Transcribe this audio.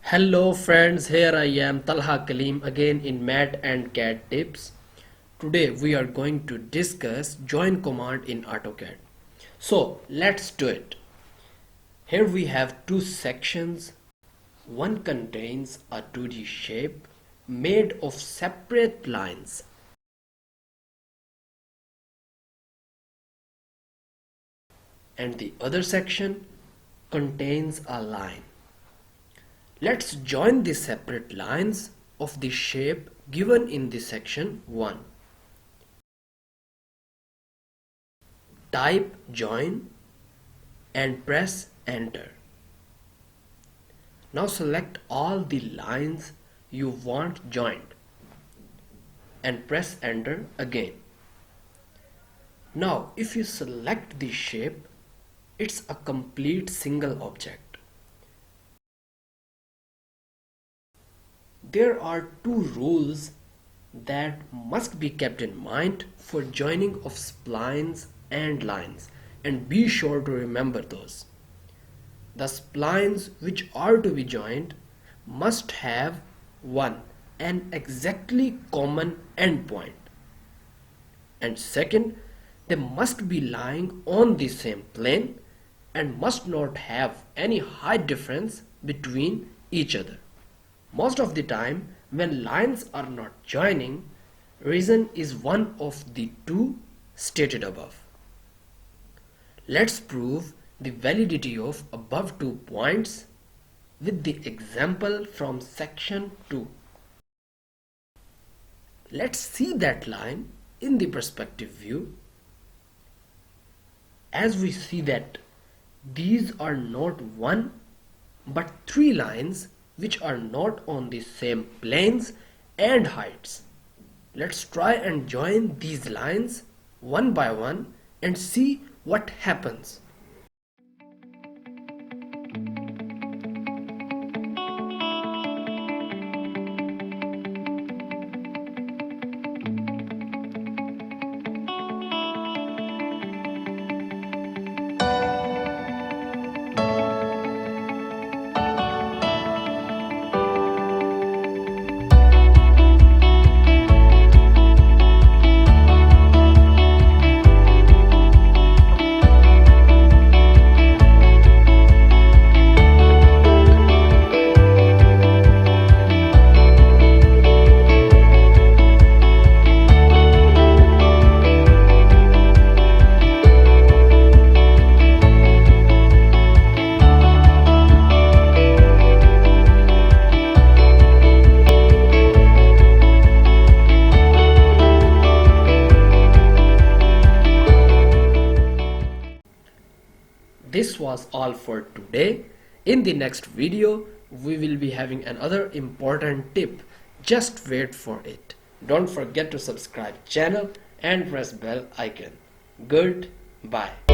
Hello friends, here I am Talha Kaleem again in Math and CAD tips. Today we are going to discuss join command in AutoCAD. So let's do it. Here we have two sections. One contains a 2D shape made of separate lines. And the other section contains a line. Let's join the separate lines of the shape given in the section 1. Type join and press enter. Now select all the lines you want joined and press enter again. Now if you select the shape, it's a complete single object. There are two rules that must be kept in mind for joining of splines and lines, and be sure to remember those. The splines which are to be joined must have an exactly common endpoint, and second, they must be lying on the same plane and must not have any height difference between each other. Most of the time when lines are not joining, reason is one of the two stated above. Let's prove the validity of above 2 points with the example from section 2. Let's see that line in the perspective view. As we see that these are not one but three lines which are not on the same planes and heights. Let's try and join these lines one by one and see what happens. This was all for today. In the next video, we will be having another important tip. Just wait for it. Don't forget to subscribe channel and press bell icon. Goodbye.